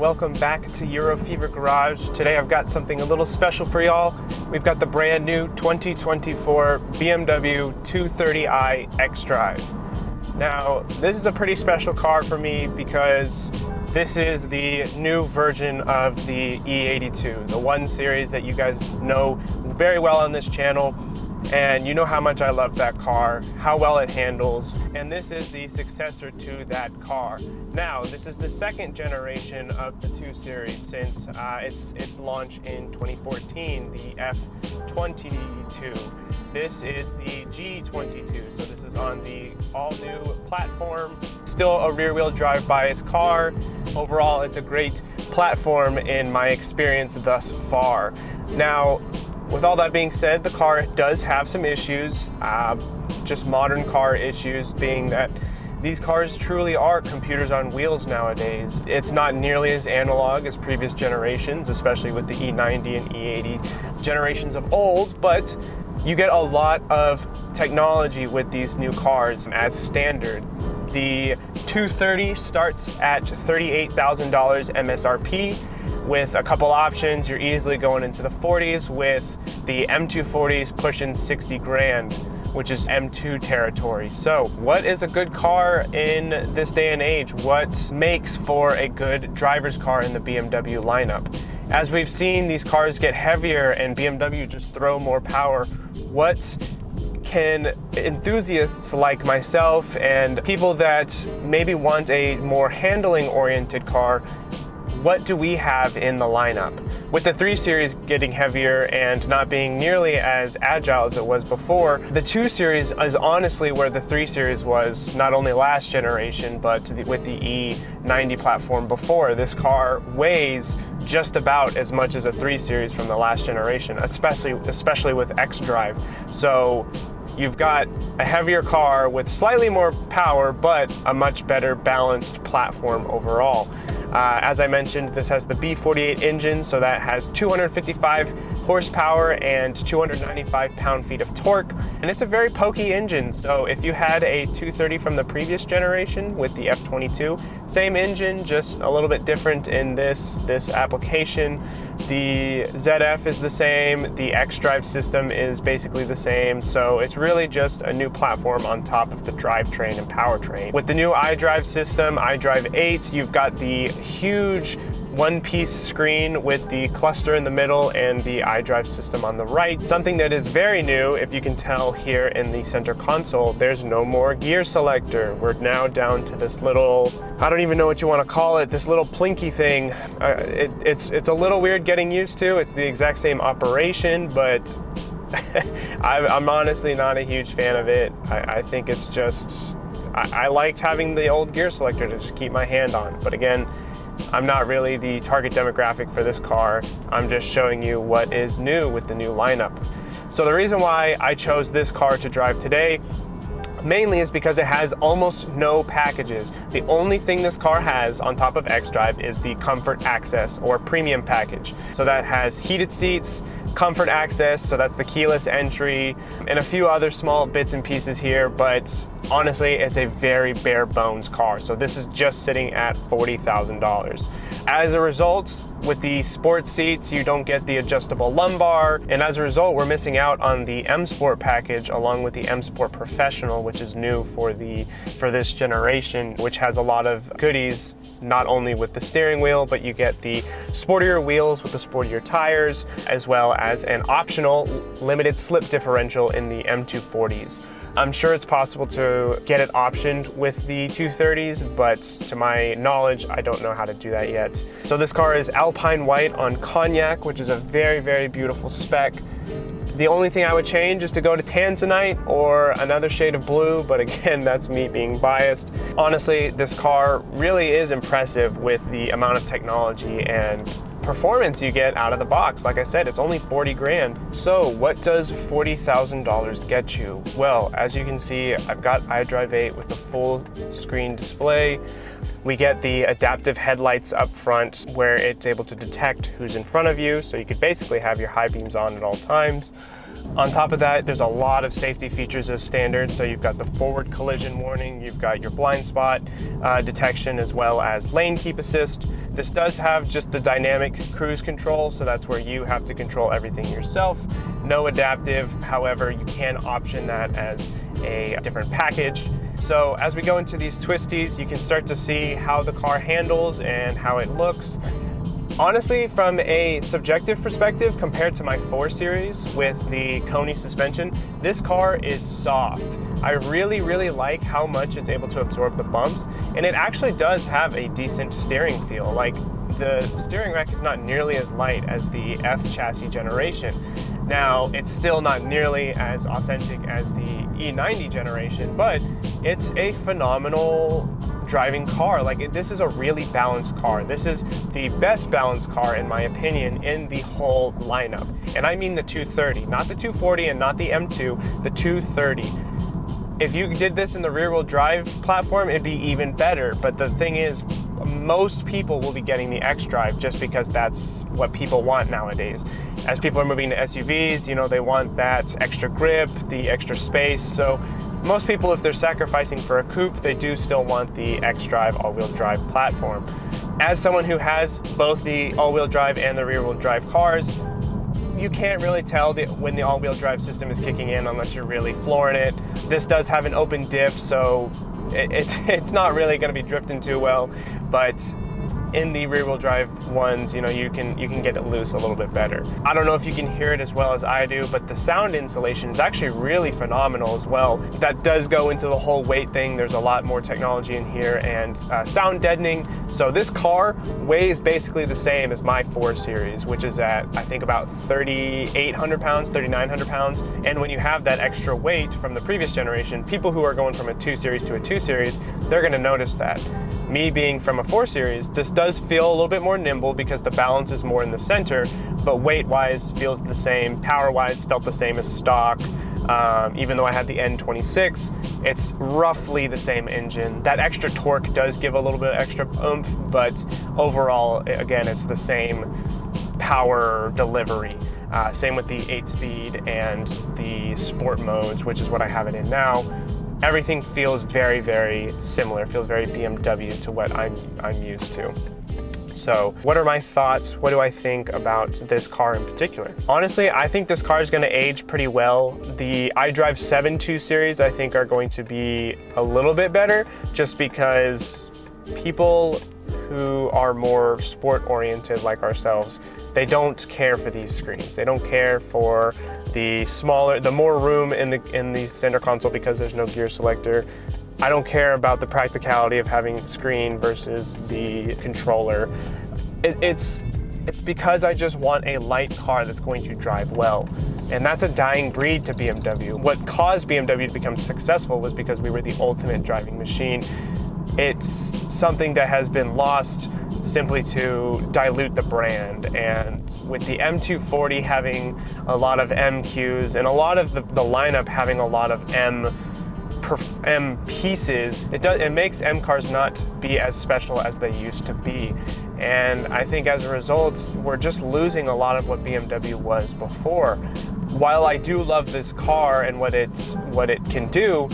welcome back to Euro Fever Garage. Today I've got something a little special for y'all. We've got the brand new 2024 BMW 230i xDrive. Now, this is a pretty special car for me because this is the new version of the E82, the 1 Series that you guys know very well on this channel. And you know how much I love that car, how well it handles, and this is the successor to that car. Now, this is the second generation of the 2 Series since its launch in 2014, the F22. This is the G42, so this is on the all-new platform. Still a rear-wheel drive bias car. Overall, it's a great platform in my experience thus far. Now, with all that being said, the car does have some issues, just modern car issues, being that these cars truly are computers on wheels nowadays. It's not nearly as analog as previous generations, especially with the E90 and E80 generations of old, but you get a lot of technology with these new cars as standard. The 230 starts at $38,000 MSRP. With a couple options, you're easily going into the 40s, with the M240s pushing 60 grand, which is M2 territory. So what is a good car in this day and age? What makes for a good driver's car in the BMW lineup? As we've seen these cars get heavier and BMW just throw more power, what can enthusiasts like myself and people that maybe want a more handling oriented car, what do we have in the lineup? With the 3 Series getting heavier and not being nearly as agile as it was before, the 2 Series is honestly where the 3 Series was, not only last generation, but with the E90 platform before. This car weighs just about as much as a 3 Series from the last generation, especially with xDrive. So you've got a heavier car with slightly more power, but a much better balanced platform overall. As I mentioned, this has the B48 engine, so that has 255 horsepower and 295 pound-feet of torque, and it's a very pokey engine. So if you had a 230 from the previous generation with the F22, same engine, just a little bit different in this application. The ZF is the same, the xDrive system is basically the same, so it's really just a new platform on top of the drivetrain and powertrain. With the new Idrive system, Idrive 8, you've got the huge one-piece screen with the cluster in the middle and the iDrive system on the right. Something that is very new, if you can tell here in the center console, there's no more gear selector. We're now down to this little, I don't even know what you want to call it, this little plinky thing. It's a little weird getting used to. It's the exact same operation, but I'm honestly not a huge fan of it. I think it's just, I liked having the old gear selector to just keep my hand on. But again, I'm not really the target demographic for this car. I'm just showing you what is new with the new lineup. So the reason why I chose this car to drive today mainly is because it has almost no packages. The only thing this car has on top of xDrive is the Comfort Access or Premium package. So that has heated seats, Comfort Access, so that's the keyless entry, and a few other small bits and pieces here, but honestly, it's a very bare bones car. So this is just sitting at $40,000. As a result, with the sports seats, you don't get the adjustable lumbar, and as a result, we're missing out on the M Sport package along with the M Sport Professional, which is new for this generation, which has a lot of goodies, not only with the steering wheel, but you get the sportier wheels with the sportier tires, as well as an optional limited slip differential in the M240s. I'm sure it's possible to get it optioned with the 230s, but to my knowledge, I don't know how to do that yet. So this car is Alpine White on Cognac, which is a very, very beautiful spec. The only thing I would change is to go to Tanzanite or another shade of blue, but again, that's me being biased. Honestly, this car really is impressive with the amount of technology and performance you get out of the box. Like I said, it's only 40 grand. So what does $40,000 get you? Well, as you can see, I've got Idrive 8 with the full screen display. We get the adaptive headlights up front where it's able to detect who's in front of you, so you could basically have your high beams on at all times. On top of that, there's a lot of safety features as standard. So you've got the forward collision warning, you've got your blind spot detection, as well as lane keep assist. This does have just the dynamic cruise control, so that's where you have to control everything yourself. No adaptive, however, you can option that as a different package. So as we go into these twisties, you can start to see how the car handles and how it looks. Honestly, from a subjective perspective, compared to my 4 Series with the Koni suspension, this car is soft. I really like how much it's able to absorb the bumps, and it actually does have a decent steering feel. Like, the steering rack is not nearly as light as the F chassis generation. Now, it's still not nearly as authentic as the E90 generation, but it's a phenomenal driving car. Like, this is a really balanced car. This is the best balanced car, in my opinion, in the whole lineup. And I mean the 230, not the 240 and not the M2, the 230. If you did this in the rear-wheel drive platform, it'd be even better. But the thing is, most people will be getting the xDrive just because that's what people want nowadays. As people are moving to SUVs, you know, they want that extra grip, the extra space. So most people, if they're sacrificing for a coupe, they do still want the xDrive all-wheel drive platform. As someone who has both the all-wheel drive and the rear-wheel drive cars, you can't really tell when the all-wheel drive system is kicking in unless you're really flooring it. This does have an open diff, so it's not really going to be drifting too well, but in the rear-wheel drive ones, you know, you can get it loose a little bit better. I don't know if you can hear it as well as I do, but the sound insulation is actually really phenomenal as well. That does go into the whole weight thing. There's a lot more technology in here, and sound deadening. So this car weighs basically the same as my 4 Series, which is at, I think, about 3,800 pounds, 3,900 pounds. And when you have that extra weight from the previous generation, people who are going from a 2 Series to a 2 Series, they're going to notice that. Me being from a 4 Series, this does feel a little bit more nimble because the balance is more in the center, but weight-wise feels the same, power-wise felt the same as stock. Even though I had the N26, it's roughly the same engine. That extra torque does give a little bit of extra oomph, but overall, again, it's the same power delivery. Same with the 8-speed and the sport modes, which is what I have it in now. Everything feels very similar. It feels very BMW to what I'm used to. So what are my thoughts? What do I think about this car in particular? Honestly, I think this car is going to age pretty well. The Idrive 7 Series, I think, are going to be a little bit better just because people who are more sport oriented like ourselves, they don't care for these screens. They don't care for the more room in the center console because there's no gear selector. I don't care about the practicality of having screen versus the controller. It's because I just want a light car that's going to drive well. And that's a dying breed to BMW. What caused BMW to become successful was because we were the ultimate driving machine. It's something that has been lost simply to dilute the brand. And with the M240 having a lot of MQs and a lot of the lineup having a lot of M pieces, it makes M cars not be as special as they used to be. And I think as a result, we're just losing a lot of what BMW was before. While I do love this car and what it can do,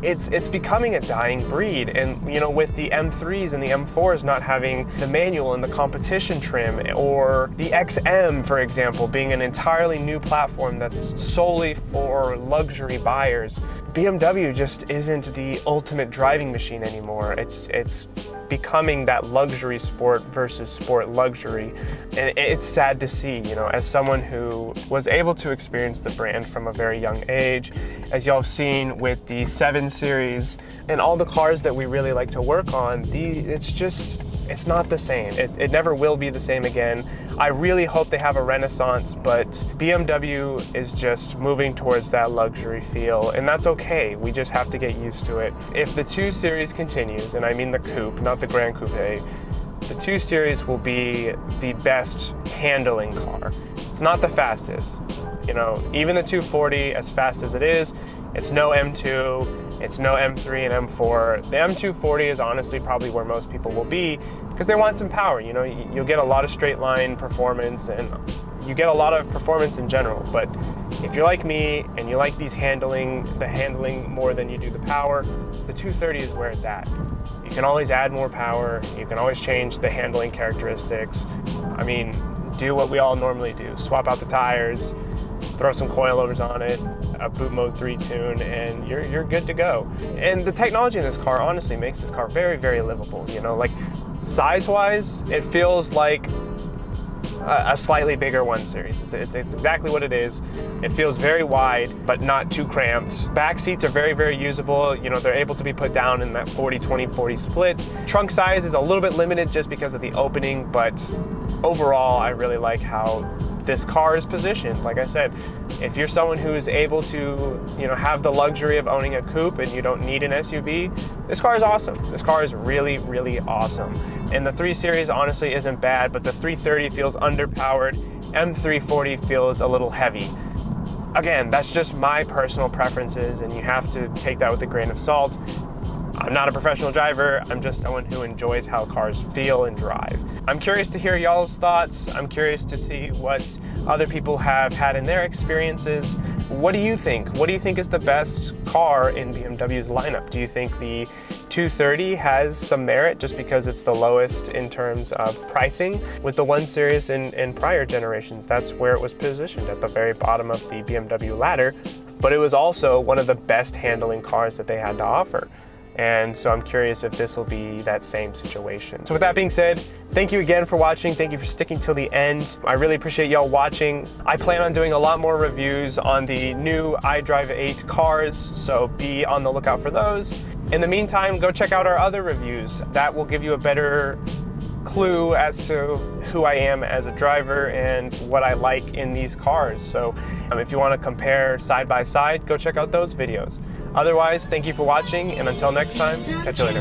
it's becoming a dying breed. And you know, with the M3s and the M4s not having the manual and the competition trim, or the XM, for example, being an entirely new platform that's solely for luxury buyers, BMW just isn't the ultimate driving machine anymore. It's becoming that luxury sport versus sport luxury. And it's sad to see, you know, as someone who was able to experience the brand from a very young age, as y'all have seen with the 7 Series and all the cars that we really like to work on, it's not the same. It never will be the same again. I really hope they have a renaissance, but BMW is just moving towards that luxury feel, and that's okay. We just have to get used to it. If the 2 Series continues, and I mean the coupe, not the Grand Coupe, the 2 Series will be the best handling car. It's not the fastest. You know, even the 240, as fast as it is, it's no M2, it's no M3 and M4. The M240 is honestly probably where most people will be because they want some power. You know, you'll get a lot of straight line performance and you get a lot of performance in general. But if you're like me and you like the handling more than you do the power, the 230 is where it's at. You can always add more power. You can always change the handling characteristics. I mean, do what we all normally do. Swap out the tires, throw some coilovers on it, a boot mode 3 tune, and you're good to go. And the technology in this car honestly makes this car very, very livable. You know, like size-wise, it feels like a slightly bigger 1 Series. It's exactly what it is. It feels very wide, but not too cramped. Back seats are very, very usable. You know, they're able to be put down in that 40-20-40 split. Trunk size is a little bit limited just because of the opening, but overall, I really like how this car is positioned. Like I said, if you're someone who is able to, you know, have the luxury of owning a coupe and you don't need an SUV, this car is awesome. This car is really, really awesome. And the 3 Series honestly isn't bad, but the 330 feels underpowered, M340 feels a little heavy. Again, that's just my personal preferences, and you have to take that with a grain of salt. I'm not a professional driver, I'm just someone who enjoys how cars feel and drive. I'm curious to hear y'all's thoughts. I'm curious to see what other people have had in their experiences. What do you think? What do you think is the best car in BMW's lineup? Do you think the 230 has some merit just because it's the lowest in terms of pricing? With the 1 Series in prior generations, that's where it was positioned, at the very bottom of the BMW ladder, but it was also one of the best handling cars that they had to offer. And so I'm curious if this will be that same situation. So with that being said, thank you again for watching. Thank you for sticking till the end. I really appreciate y'all watching. I plan on doing a lot more reviews on the new Idrive 8 cars, so be on the lookout for those. In the meantime, go check out our other reviews. That will give you a better clue as to who I am as a driver and what I like in these cars. So if you want to compare side by side, go check out those videos. Otherwise, thank you for watching, and until next time, catch you later.